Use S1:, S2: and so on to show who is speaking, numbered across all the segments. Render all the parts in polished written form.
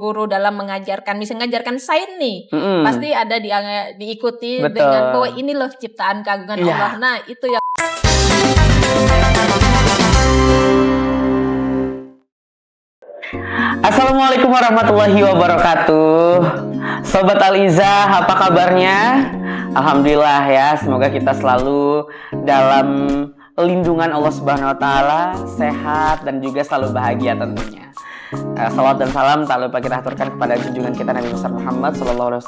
S1: guru dalam mengajarkan, misalnya mengajarkan sains nih, pasti ada diikuti
S2: Betul.
S1: dengan bahwa ini loh ciptaan kagungan Allah. Nah, itu yang
S2: Assalamualaikum warahmatullahi wabarakatuh. Sobat Al-Izzah, apa kabarnya? Alhamdulillah ya, semoga kita selalu dalam lindungan Allah Subhanahu wa taala, sehat dan juga selalu bahagia tentunya. Salawat dan salam tak lupa kita aturkan kepada junjungan kita Nabi Muhammad SAW.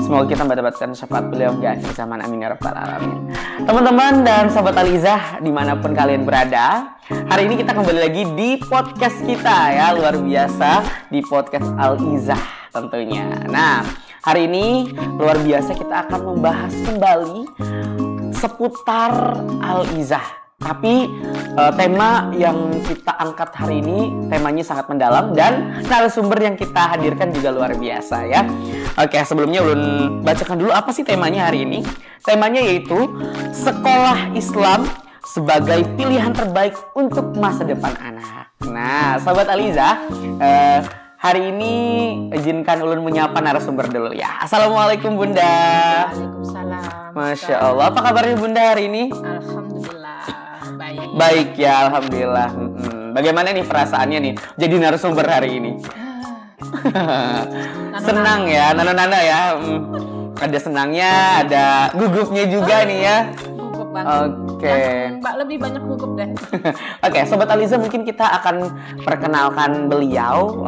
S2: Semoga kita mendapatkan syafaat beliau di akhir zaman, amin ya rabbal alamin. Teman-teman dan sobat Al-Izzah dimanapun kalian berada, hari ini kita kembali lagi di podcast kita ya, luar biasa, di podcast Al-Izzah tentunya. Nah, hari ini luar biasa kita akan membahas kembali seputar Al-Izzah. Tapi tema yang kita angkat hari ini temanya sangat mendalam dan narasumber yang kita hadirkan juga luar biasa ya. Oke, sebelumnya ulun bacakan dulu apa sih temanya hari ini. Temanya yaitu sekolah Islam sebagai pilihan terbaik untuk masa depan anak. Nah, sahabat Al-Izzah, hari ini izinkan ulun menyapa narasumber dulu ya. Assalamualaikum Bunda.
S1: Waalaikumsalam.
S2: Masya Allah, apa kabarnya Bunda hari ini?
S1: Alhamdulillah baik.
S2: Baik ya, alhamdulillah. Bagaimana nih perasaannya nih jadi narasumber hari ini? Senang ya, nano-nano ya. Ada senangnya, ada gugupnya juga nih ya.
S1: Gugup banget.
S2: Oke.
S1: Mbak lebih banyak gugup deh.
S2: Oke, Sobat Al-Izzah, mungkin kita akan perkenalkan beliau.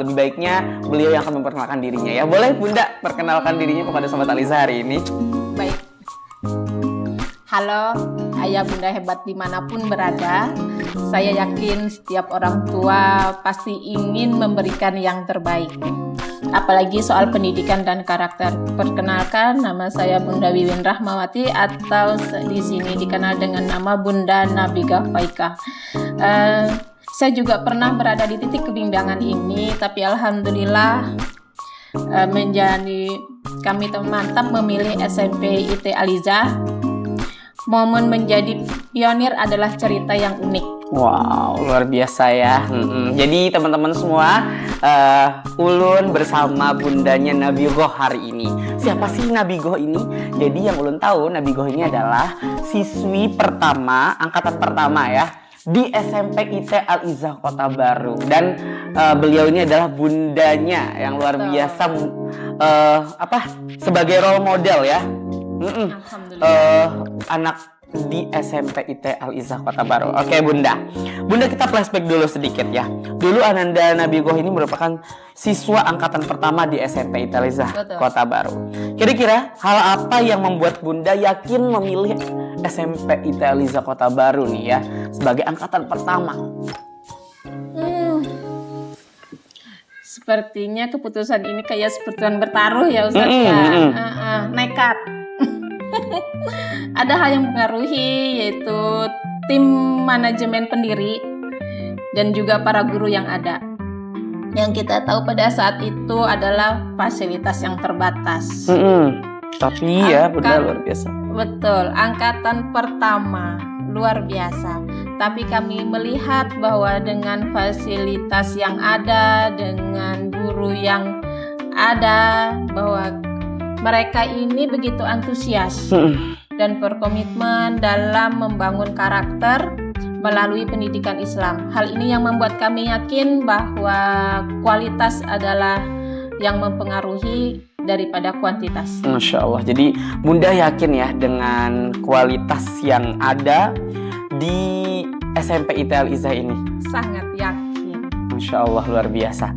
S2: Lebih baiknya beliau yang akan memperkenalkan dirinya ya. Boleh Bunda perkenalkan dirinya kepada Sobat Al-Izzah hari ini?
S1: Baik. Halo, ayah bunda hebat dimanapun berada. Saya yakin setiap orang tua pasti ingin memberikan yang terbaik. Apalagi soal pendidikan dan karakter. Perkenalkan, nama saya Bunda Wiwin Rahmawati atau di sini dikenal dengan nama Bunda Nabigah Faikah. Saya juga pernah berada di titik kebimbangan ini, tapi alhamdulillah menjadi kami mantap memilih SMP IT Al-Izzah. Momen menjadi pionir adalah cerita yang unik.
S2: Wow, luar biasa ya. Jadi teman-teman semua, ulun bersama bundanya Nabigoh hari ini. Siapa sih Nabigoh ini? Jadi yang ulun tahu, Nabigoh ini adalah siswi pertama, angkatan pertama ya, di SMP IT Al-Izzah Kota Baru. Dan beliau ini adalah bundanya yang luar biasa, sebagai role model ya. Anak di SMP IT Al-Izzah Kota Baru. Oke Bunda, kita flashback dulu sedikit ya. Dulu Ananda Nabigoh ini merupakan siswa angkatan pertama di SMP IT Al-Izzah Kota Baru. Kira-kira hal apa yang membuat Bunda yakin memilih SMP IT Al-Izzah Kota Baru nih ya sebagai angkatan pertama?
S1: Sepertinya keputusan ini kayak seperti bertaruh ya Ustaz ya. Nekat. Ada hal yang mempengaruhi, yaitu tim manajemen pendiri dan juga para guru yang ada. Yang kita tahu pada saat itu adalah fasilitas yang terbatas.
S2: Tapi ya benar luar biasa.
S1: Betul, angkatan pertama luar biasa. Tapi kami melihat bahwa dengan fasilitas yang ada, dengan guru yang ada, bahwa mereka ini begitu antusias dan berkomitmen dalam membangun karakter melalui pendidikan Islam. Hal ini yang membuat kami yakin bahwa kualitas adalah yang mempengaruhi daripada kuantitas.
S2: Masya Allah. Jadi Bunda yakin ya dengan kualitas yang ada di SMP IT Al-Izzah ini?
S1: Sangat yakin.
S2: Masya Allah, luar biasa.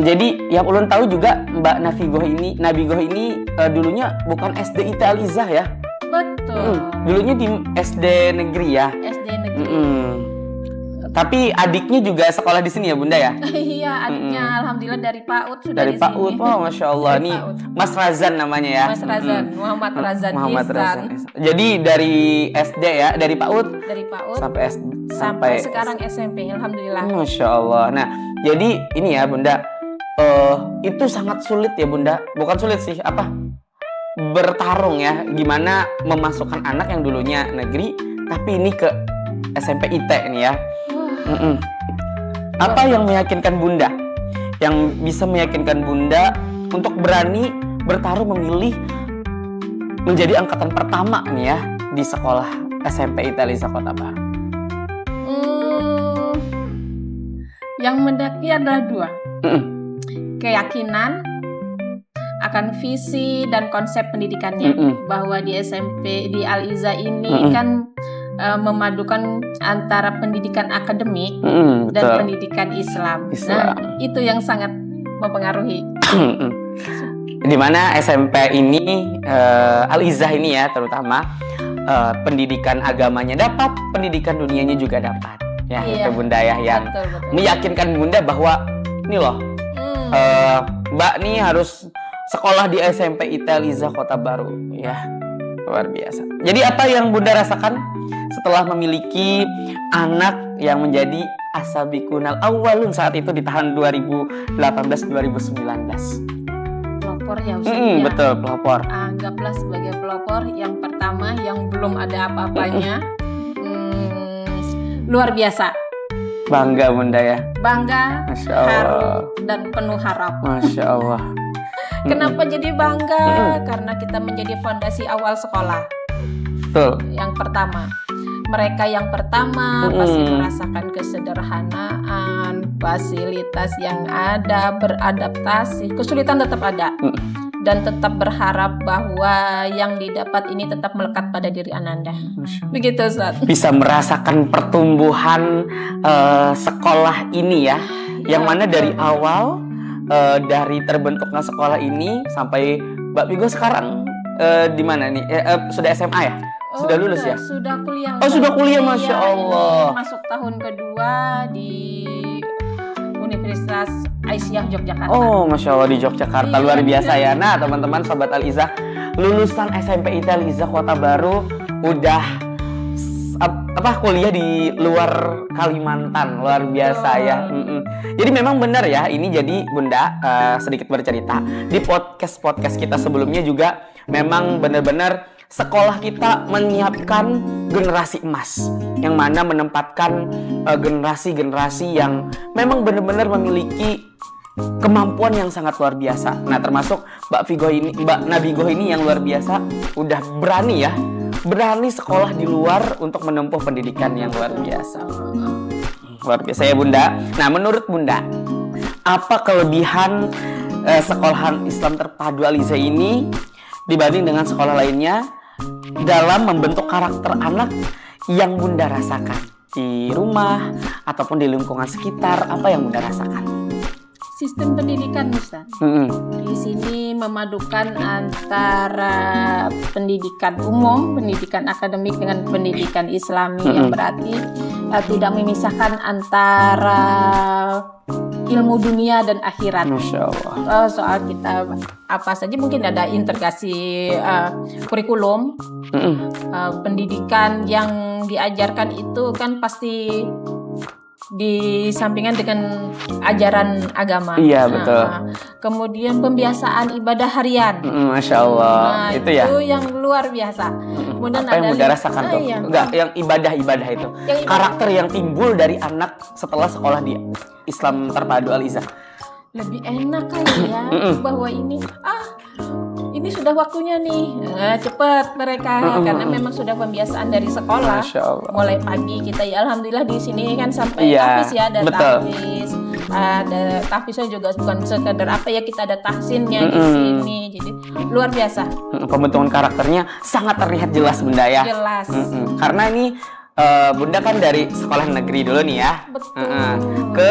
S2: Jadi yang ulun tahu juga Mbak Nabigoh ini dulunya bukan SD IT Al-Izzah ya?
S1: Betul.
S2: Dulunya di SD negeri ya?
S1: SD negeri.
S2: Tapi adiknya juga sekolah di sini ya Bunda ya?
S1: Iya, adiknya alhamdulillah dari PAUD sudah
S2: dari
S1: di sini.
S2: PAUD. Oh, Masya Allah. Ini Mas Razan namanya ya?
S1: Mas Razan, Muhammad Razan.
S2: Jadi dari SD ya, dari PAUD?
S1: Dari PAUD
S2: sampai
S1: sekarang SMP, alhamdulillah.
S2: Masya Allah. Nah, jadi ini ya Bunda, itu sangat sulit ya Bunda. Bukan sulit sih, bertarung ya, gimana memasukkan anak yang dulunya negeri, tapi ini ke SMP IT ini ya. Apa yang meyakinkan Bunda yang bisa meyakinkan Bunda untuk berani bertaruh memilih menjadi angkatan pertama nih ya di sekolah SMP IT Al-Izzah Kota Baru?
S1: Yang mendaki adalah dua. Keyakinan akan visi dan konsep pendidikannya, bahwa di SMP di Al-Izzah ini kan memadukan antara pendidikan akademik dan pendidikan Islam. Nah, itu yang sangat mempengaruhi.
S2: Di mana SMP ini Al-Izzah ini ya terutama pendidikan agamanya dapat, pendidikan dunianya juga dapat. Ya, itu Bunda ya yang betul. Meyakinkan Bunda bahwa ini loh Mbak nih harus sekolah di SMP IT Al-Izzah Kota Baru ya. Luar biasa. Jadi apa yang Bunda rasakan setelah memiliki anak yang menjadi as-sabiqunal awwalun saat itu di tahun 2018-2019?
S1: Pelopor ya Ustaz ya.
S2: Betul, pelopor.
S1: Anggaplah sebagai pelopor yang pertama yang belum ada apa-apanya. Luar biasa.
S2: Bangga Bunda ya.
S1: Bangga,
S2: Masya Allah.
S1: haru, dan penuh harap.
S2: Masya Allah.
S1: Kenapa jadi bangga? Karena kita menjadi fondasi awal sekolah.
S2: Betul.
S1: Yang pertama, mereka yang pertama pasti merasakan kesederhanaan, fasilitas yang ada, beradaptasi. Kesulitan tetap ada. Dan tetap berharap bahwa yang didapat ini tetap melekat pada diri Ananda. Begitu Ustaz.
S2: Bisa merasakan pertumbuhan sekolah ini ya. Yang mana dari awal dari terbentuknya sekolah ini sampai Mbak Vigo sekarang di mana nih? Sudah SMA ya? Sudah lulus ya?
S1: Sudah kuliah.
S2: Oh, sudah kuliah, Masya Allah.
S1: Masuk tahun kedua di Universitas Aisyah Yogyakarta.
S2: Oh, Masya Allah, di Yogyakarta. Luar biasa ya. Nah, teman-teman Sobat Al-Izzah, lulusan SMP IT Al-Izzah Kota Baru udah kuliah di luar Kalimantan. Luar biasa ya. Jadi memang benar ya, ini jadi Bunda sedikit bercerita di podcast kita sebelumnya juga memang benar-benar sekolah kita menyiapkan generasi emas yang mana menempatkan generasi-generasi yang memang benar-benar memiliki kemampuan yang sangat luar biasa. Nah, termasuk Mbak Nabigoh ini yang luar biasa, udah berani sekolah di luar untuk menempuh pendidikan yang luar biasa. Luar biasa ya Bunda. Nah, menurut Bunda, apa kelebihan sekolahan Islam terpadu Al-Izzah ini dibanding dengan sekolah lainnya dalam membentuk karakter anak yang Bunda rasakan di rumah ataupun di lingkungan sekitar? Apa yang Bunda rasakan?
S1: Sistem pendidikan Ustaz. Di sini memadukan antara pendidikan umum, pendidikan akademik dengan pendidikan Islami yang berarti tidak memisahkan antara ilmu dunia dan akhirat.
S2: Masya Allah.
S1: Soal kita apa saja mungkin ada integrasi kurikulum, pendidikan yang diajarkan itu kan pasti disampingkan dengan ajaran agama.
S2: Iya betul.
S1: Kemudian pembiasaan ibadah harian.
S2: Masya Allah. Itu ya.
S1: Itu yang luar biasa. Kemudian
S2: apa yang Bunda rasakan tuh?
S1: Iya.
S2: Enggak, yang ibadah itu. Karakter yang timbul dari anak setelah sekolah di Islam terpadu Al-Izzah.
S1: Lebih enak kali ya bahwa ini sudah waktunya nih, cepat mereka karena memang sudah pembiasaan dari sekolah. Mulai pagi kita ya alhamdulillah di sini kan sampai tahfiz ya, ada tahfiz, ada tahfiznya juga bukan sekedar apa ya, kita ada tahsinnya di sini, jadi luar biasa.
S2: Pembentukan karakternya sangat terlihat jelas Bunda ya.
S1: Jelas.
S2: Karena ini Bunda kan dari sekolah negeri dulu nih ya.
S1: Betul.
S2: Ke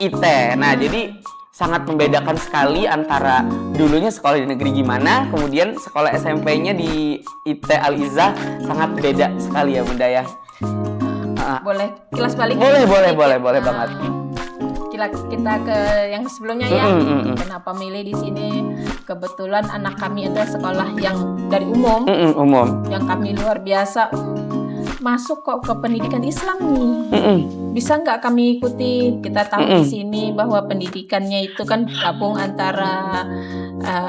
S2: IT. Nah jadi sangat membedakan sekali antara dulunya sekolah di negeri gimana, kemudian sekolah SMP-nya di IT Al-Izzah sangat beda sekali ya Bunda ya.
S1: Boleh kilas balik?
S2: Boleh banget.
S1: Kita ke yang sebelumnya ya. Kenapa milih di sini? Kebetulan anak kami ada sekolah yang dari umum. Yang kami luar biasa. Masuk kok ke pendidikan Islam nih. Bisa nggak kami ikuti? Kita tahu di sini bahwa pendidikannya itu kan gabung antara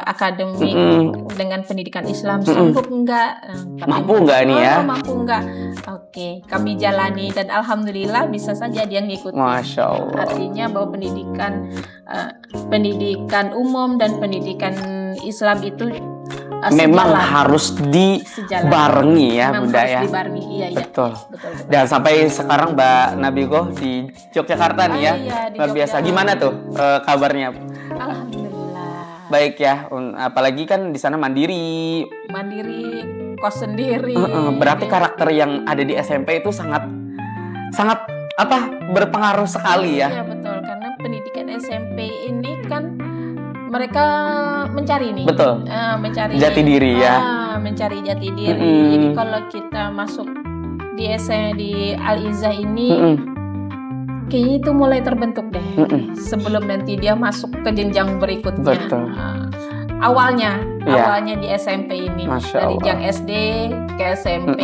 S1: akademik dengan pendidikan Islam. Sanggup nggak?
S2: Mampu nggak nih ya?
S1: Mampu nggak? Oke, kami jalani dan alhamdulillah bisa saja dia ngikutin.
S2: Masya Allah.
S1: Artinya bahwa pendidikan umum dan pendidikan Islam itu
S2: Memang
S1: sejalan.
S2: harus dibarengi ya
S1: Memang
S2: Bunda
S1: harus
S2: ya.
S1: dibarengi, iya.
S2: Betul.
S1: Betul.
S2: Dan sampai sekarang Mbak Nabigoh di Yogyakarta nih ya.
S1: Iya, di
S2: Luar biasa.
S1: Yogyakarta.
S2: Gimana tuh kabarnya?
S1: Alhamdulillah.
S2: Baik ya. Apalagi kan di sana mandiri.
S1: Kos sendiri.
S2: Berarti karakter yang ada di SMP itu sangat berpengaruh sekali ya.
S1: Iya betul, karena pendidikan SMP ini kan mereka mencari nih.
S2: Betul.
S1: Mencari
S2: Jati diri ya.
S1: Mencari jati diri. Jadi kalau kita masuk di di Al-Izzah ini, kayaknya itu mulai terbentuk deh. Sebelum nanti dia masuk ke jenjang berikutnya.
S2: Betul.
S1: Awalnya di SMP ini,
S2: Masya
S1: dari
S2: Allah.
S1: yang SD ke SMP.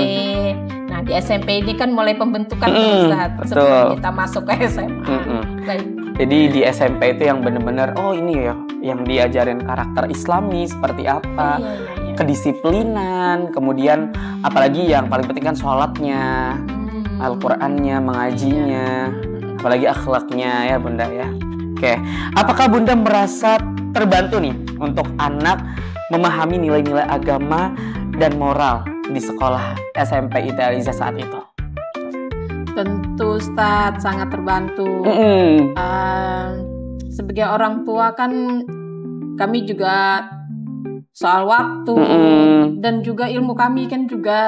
S1: Nah di SMP ini kan mulai pembentukan Ustaz,
S2: betul.
S1: sebelum kita masuk ke SMA. Baik.
S2: Jadi di SMP itu yang benar-benar ini ya, yang diajarin karakter Islami seperti apa,
S1: Iya.
S2: kedisiplinan, kemudian apalagi yang paling penting kan sholatnya, Al-Qur'annya, mengajinya, apalagi akhlaknya ya Bunda ya. Oke, apakah Bunda merasa terbantu nih untuk anak memahami nilai-nilai agama dan moral di sekolah SMP IT Al-Izzah saat itu?
S1: Tentu Ustadz sangat terbantu. Sebagai orang tua kan kami juga soal waktu dan juga ilmu kami kan juga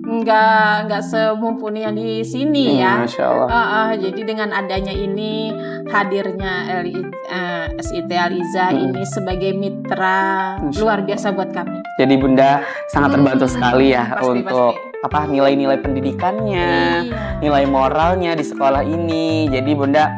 S1: nggak semumpuni yang di sini ya.
S2: Masya Allah.
S1: Jadi dengan adanya ini, hadirnya SIT Al-Izzah ini sebagai mitra luar biasa buat kami.
S2: Jadi Bunda sangat terbantu sekali ya
S1: pasti.
S2: untuk nilai-nilai pendidikannya, nilai moralnya di sekolah ini. Jadi Bunda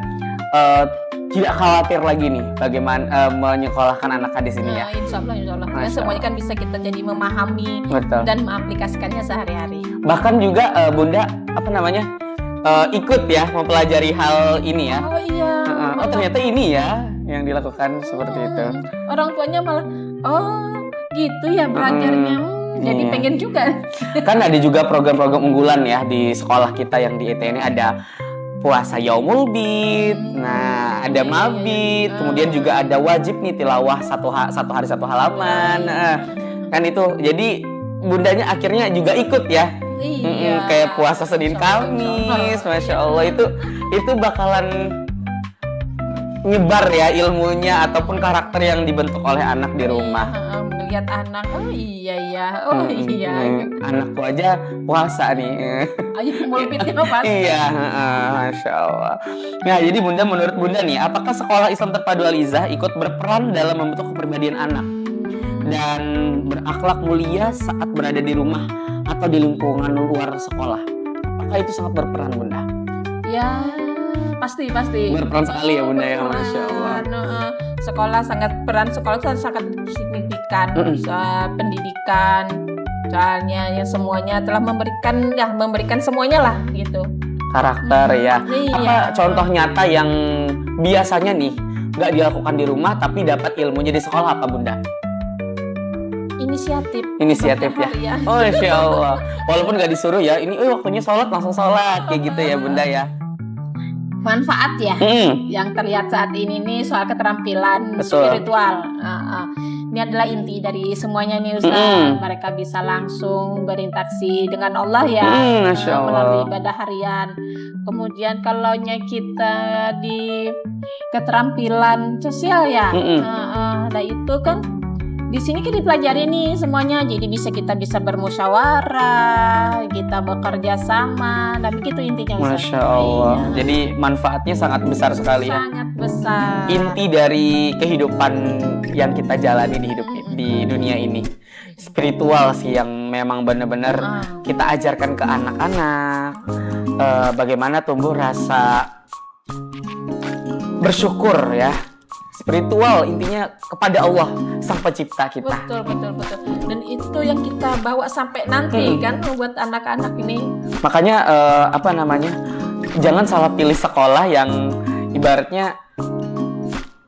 S2: tidak khawatir lagi nih bagaimana menyekolahkan anak di sini ya.
S1: Insya Allah. Ya, semuanya kan bisa kita jadi memahami
S2: Betul.
S1: dan mengaplikasikannya sehari-hari.
S2: Bahkan juga Bunda ikut ya mempelajari hal ini ya.
S1: Oh iya.
S2: Ternyata ini ya yang dilakukan seperti itu.
S1: Orang tuanya malah gitu ya belajarnya. Jadi
S2: Iya.
S1: pengen juga.
S2: Kan ada juga program-program unggulan ya di sekolah kita yang di ITN ini ada puasa Yaumul Bid, nah ada Mabit, kemudian juga ada wajib nih tilawah satu hari satu halaman. Kan itu jadi bundanya akhirnya juga ikut ya.
S1: Iya.
S2: Kayak puasa Senin Kamis, Masya Allah itu bakalan nyebar ya ilmunya ataupun karakter yang dibentuk oleh anak di rumah.
S1: Melihat anak, iya.
S2: Anakku aja puasa nih.
S1: Ayo mulpitnya pasti.
S2: Iya, Masya Allah. Nah, jadi Bunda, menurut Bunda nih, apakah sekolah Islam terpadu Al-Izzah ikut berperan dalam membentuk kepribadian anak dan berakhlak mulia saat berada di rumah atau di lingkungan luar sekolah? Apakah itu sangat berperan, Bunda?
S1: Ya, pasti.
S2: Berperan sekali ya, Bunda ya, Masya Allah.
S1: Sekolah itu sangat signifikan. Pendidikan, soalnya ya semuanya telah memberikan semuanya lah gitu.
S2: Karakter ya.
S1: Iya.
S2: Apa contoh nyata yang biasanya nih nggak dilakukan di rumah tapi dapat ilmunya di sekolah apa Bunda? Inisiatif ya. Oh Masya Allah. Walaupun nggak disuruh ya, ini waktunya sholat langsung sholat kayak gitu ya Bunda ya.
S1: Manfaat ya yang terlihat saat ini nih soal keterampilan
S2: Betul.
S1: spiritual. Ini adalah inti dari semuanya nih Ustaz. Mereka bisa langsung berinteraksi dengan Allah ya,
S2: Masya Allah.
S1: melalui ibadah harian. Kemudian kalau kita di keterampilan sosial ya, nah itu kan di sini kita dipelajari nih semuanya, jadi kita bisa bermusyawarah, kita bekerja sama, dan begitu intinya Ustaz.
S2: Masya Allah. Jadi manfaatnya sangat besar sekali ya.
S1: Sangat besar.
S2: Inti dari kehidupan yang kita jalani di dunia ini spiritual sih yang memang benar-benar kita ajarkan ke anak-anak bagaimana tumbuh rasa bersyukur ya. Spiritual intinya kepada Allah sang pencipta kita.
S1: Betul. Dan itu yang kita bawa sampai nanti kan buat anak-anak ini.
S2: Makanya jangan salah pilih sekolah yang ibaratnya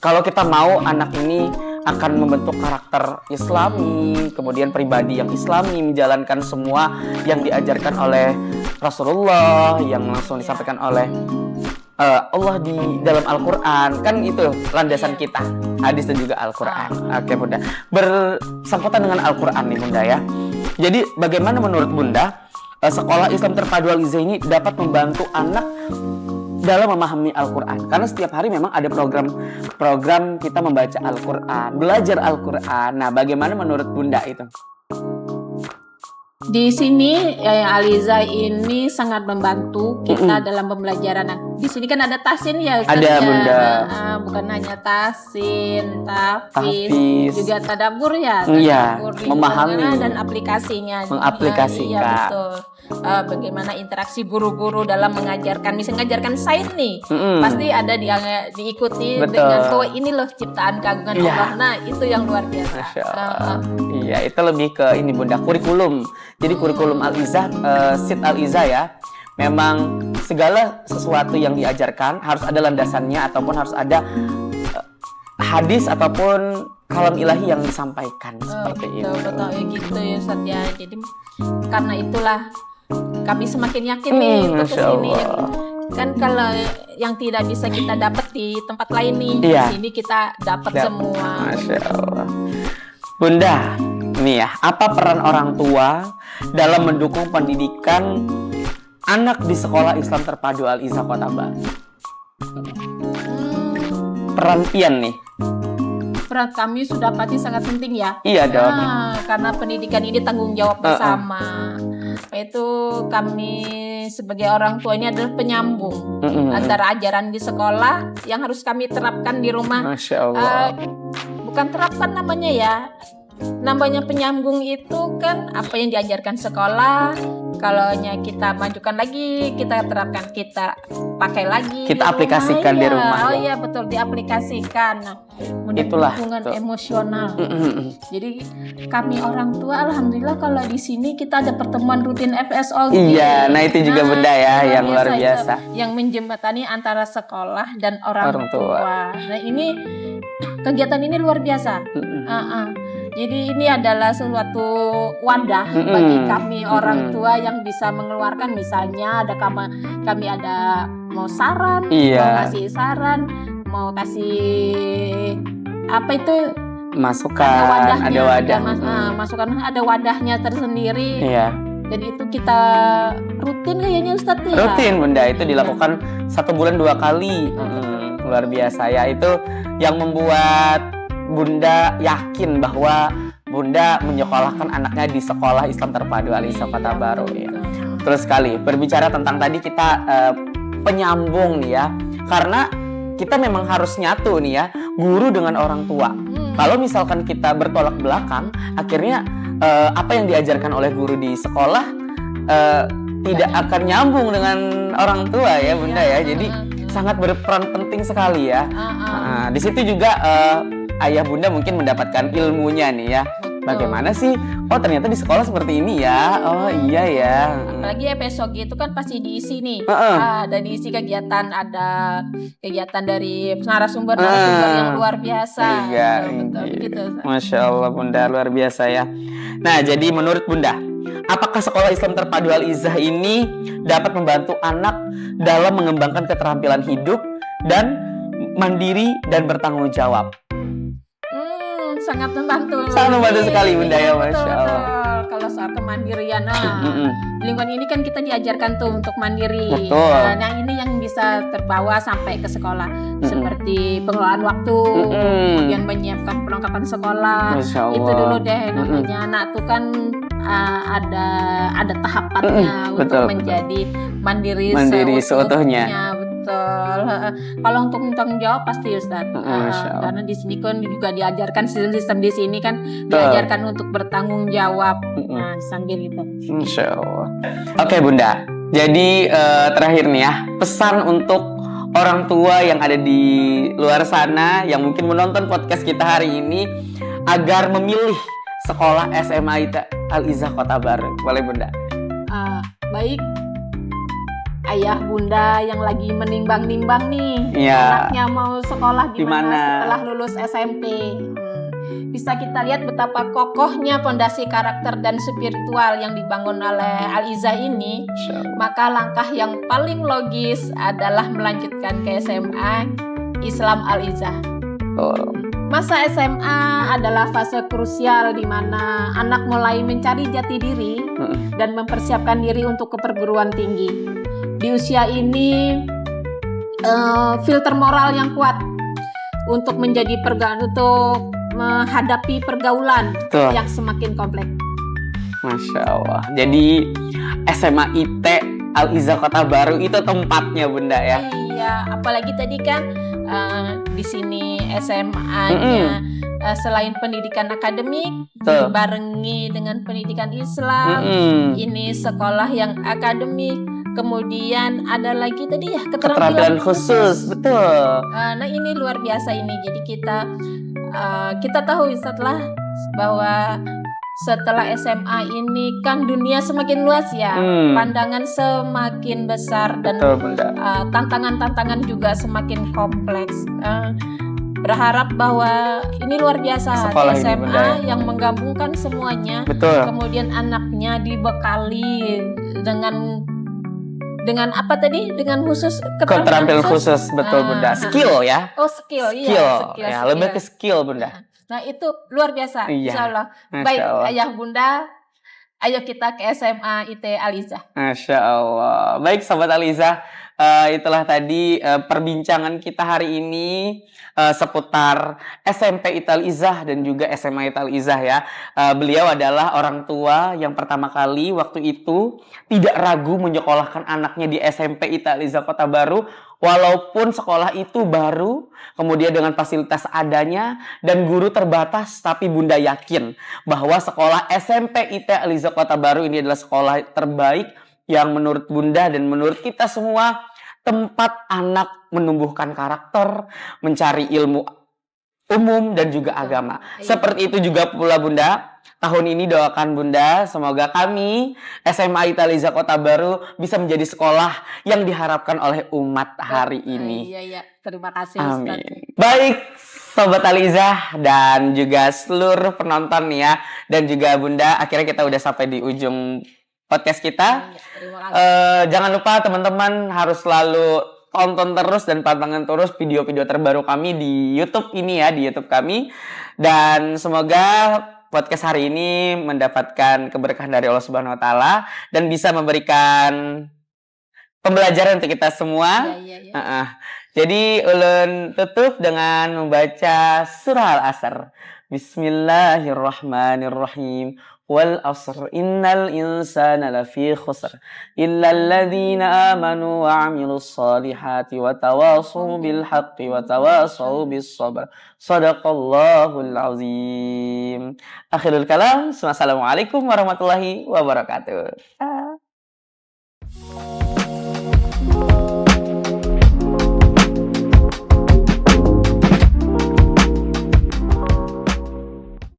S2: kalau kita mau anak ini akan membentuk karakter Islami, kemudian pribadi yang Islami, menjalankan semua yang diajarkan oleh Rasulullah, yang langsung disampaikan oleh Allah di dalam Al-Quran. Kan itu landasan kita, hadis dan juga Al-Quran. Oke Bunda, bersangkutan dengan Al-Quran nih Bunda ya. Jadi bagaimana menurut Bunda sekolah Islam Terpadu Al-Izzah ini dapat membantu anak dalam memahami Al-Quran? Karena setiap hari memang ada program kita membaca Al-Quran, belajar Al-Quran. Nah bagaimana menurut Bunda itu?
S1: Di sini Al-Izzah ini sangat membantu kita dalam pembelajaran. Di sini kan ada tasin ya Ustaz,
S2: ada Bunda.
S1: Bukan hanya tasin, tahfiz, juga tadabbur ya.
S2: Iya,
S1: Tadabbur
S2: memahami
S1: dan aplikasinya.
S2: Mengaplikasikan.
S1: Iya betul. Bagaimana interaksi guru-guru dalam mengajarkan, misalnya mengajarkan sains nih, pasti ada diikuti
S2: Betul.
S1: dengan bahwa ini loh ciptaan kagungan Allah. Nah itu yang luar biasa.
S2: Masya Allah. Iya, itu lebih ke ini Bunda, kurikulum. Jadi kurikulum Al-Izzah, Sit Al-Izzah ya. Memang segala sesuatu yang diajarkan harus ada landasannya, ataupun harus ada hadis ataupun kalam ilahi yang disampaikan seperti itu.
S1: Betul ya gitu ya Ustaz ya. Jadi karena itulah kami semakin yakin nih untuk kesini. Kan kalau yang tidak bisa kita dapat di tempat lain nih, di sini kita dapat semua.
S2: Masya Allah. Bunda, nih ya, apa peran orang tua dalam mendukung pendidikan anak di sekolah Islam Terpadu Al-Izzah Kota Baru? Peran pian nih.
S1: Peran kami sudah pasti sangat penting ya.
S2: Iya dong.
S1: Karena pendidikan ini tanggung jawab bersama. Itu kami sebagai orang tua ini adalah penyambung antara ajaran di sekolah yang harus kami terapkan di rumah.
S2: Masya Allah.
S1: Bukan terapkan namanya ya. Namanya penyambung itu kan apa yang diajarkan sekolah, kalau kita majukan lagi, kita terapkan, kita pakai lagi,
S2: kita aplikasikan di rumah.
S1: Oh iya betul, diaplikasikan. Nah,
S2: itulah
S1: hubungan emosional. Jadi kami orang tua alhamdulillah kalau di sini kita ada pertemuan rutin FSO.
S2: Iya, nah itu juga Bunda ya yang luar biasa.
S1: Yang menjembatani antara sekolah dan orang tua. Nah ini kegiatan ini luar biasa. Jadi ini adalah suatu wadah bagi kami orang tua yang bisa mengeluarkan, misalnya ada kami ada mau saran, mau kasih saran, mau kasih apa itu
S2: masukan, ada wadah,
S1: masukan, ada wadahnya tersendiri.
S2: Iya.
S1: Jadi itu kita rutin kayaknya Ustadz ya.
S2: Rutin Bunda, itu dilakukan 1 bulan 2 kali. Luar biasa ya, itu yang membuat Bunda yakin bahwa Bunda menyekolahkan anaknya di sekolah Islam Terpadu Al-Izzah Kota Baru ya. Terus sekali berbicara tentang tadi kita penyambung nih ya, karena kita memang harus nyatu nih ya, guru dengan orang tua. Kalau misalkan kita bertolak belakang, akhirnya apa yang diajarkan oleh guru di sekolah tidak akan nyambung dengan orang tua ya Bunda ya. Jadi sangat berperan penting sekali ya. Nah, di situ juga ayah Bunda mungkin mendapatkan ilmunya nih ya. Bagaimana sih? Oh ternyata di sekolah seperti ini ya. Oh iya ya.
S1: Apalagi FSOG itu kan pasti diisi nih. Ada diisi kegiatan, ada kegiatan dari narasumber yang luar biasa.
S2: Iya. Gitu. Masya Allah Bunda, luar biasa ya. Nah jadi menurut Bunda, apakah sekolah Islam Terpadu Al-Izzah ini dapat membantu anak dalam mengembangkan keterampilan hidup dan mandiri dan bertanggung jawab?
S1: Sangat membantu.
S2: Sangat membantu sekali Bunda ya, Masya Allah.
S1: Kalau soal kemandirian, lingkungan ini kan kita diajarkan tuh untuk mandiri.
S2: Betul.
S1: Nah ini yang bisa terbawa sampai ke sekolah, seperti pengelolaan waktu, kemudian menyiapkan perlengkapan sekolah. Itu dulu deh namanya anak tuh kan ada tahapannya untuk menjadi mandiri seutuhnya. Betul. Kalau untuk tanggung jawab pasti Ustaz. Karena di sini kan juga diajarkan sistem di sini kan diajarkan untuk bertanggung jawab. Nah, sambil itu.
S2: Insya Allah. Oke Bunda. Jadi terakhir nih ya, pesan untuk orang tua yang ada di luar sana yang mungkin menonton podcast kita hari ini agar memilih sekolah SMA Al-Izzah Kota Baru. Boleh Bunda?
S1: Baik. Ayah Bunda yang lagi menimbang-nimbang nih, anaknya mau sekolah di mana setelah lulus SMP. bisa kita lihat betapa kokohnya fondasi karakter dan spiritual yang dibangun oleh Al-Izzah ini. Maka langkah yang paling logis adalah melanjutkan ke SMA Islam Al-Izzah. Masa SMA adalah fase krusial di mana anak mulai mencari jati diri dan mempersiapkan diri untuk ke perguruan tinggi. Di usia ini filter moral yang kuat untuk untuk menghadapi pergaulan yang semakin kompleks.
S2: Masya Allah. Jadi SMA IT Al-Izzah Kota Baru itu tempatnya Bunda ya.
S1: Iya, apalagi tadi kan di sini SMA-nya selain pendidikan akademik dibarengi dengan pendidikan Islam. Ini sekolah yang akademik. Kemudian ada lagi tadi ya keterampilan khusus.
S2: Betul.
S1: Nah ini luar biasa ini. Jadi kita tahu bahwa setelah SMA ini kan dunia semakin luas ya, pandangan semakin besar dan tantangan-tantangan juga semakin kompleks. Berharap bahwa ini luar biasa
S2: sekolah
S1: di SMA
S2: ini,
S1: yang menggabungkan semuanya. Kemudian anaknya dibekali dengan apa tadi? Dengan keterampilan khusus.
S2: Betul Bunda. Skill ya.
S1: Skill.
S2: Ya, lebih ke skill Bunda.
S1: Nah itu luar biasa, Insya Allah. Baik Ayah Bunda, ayo kita ke SMA IT Al-Izzah.
S2: Masya Allah. Baik Sobat Al-Izzah, itulah tadi perbincangan kita hari ini seputar SMP IT Al-Izzah dan juga SMA IT Al-Izzah ya. Beliau adalah orang tua yang pertama kali waktu itu tidak ragu menyekolahkan anaknya di SMP IT Al-Izzah Kota Baru. Walaupun sekolah itu baru, kemudian dengan fasilitas adanya dan guru terbatas, tapi Bunda yakin bahwa sekolah SMP IT Al-Izzah Kota Baru ini adalah sekolah terbaik yang menurut Bunda dan menurut kita semua tempat anak menumbuhkan karakter, mencari ilmu umum dan juga agama. Seperti itu juga pula Bunda. Tahun ini doakan Bunda, semoga kami SMA IT Al-Izzah Kota Baru bisa menjadi sekolah yang diharapkan oleh umat hari ini.
S1: Iya, terima kasih
S2: Amin.
S1: Ustaz.
S2: Baik Sobat Al-Izzah dan juga seluruh penonton ya, dan juga Bunda, akhirnya kita udah sampai di ujung podcast kita. Jangan lupa teman-teman harus selalu tonton terus dan pantengin terus video-video terbaru kami di YouTube ini ya, di YouTube kami. Dan semoga podcast hari ini mendapatkan keberkahan dari Allah Subhanahu wa taala dan bisa memberikan pembelajaran untuk kita semua. Jadi ulun tutup dengan membaca surah Al-Asr. Bismillahirrahmanirrahim. Wal asr innal insana lafi khusr illa alladhina amanu wa 'amilus solihati wa tawasaw bil haqqi wa tawasaw bis sabr. Shadaqallahul azim. Akhirul kalam. Wassalamualaikum warahmatullahi wabarakatuh.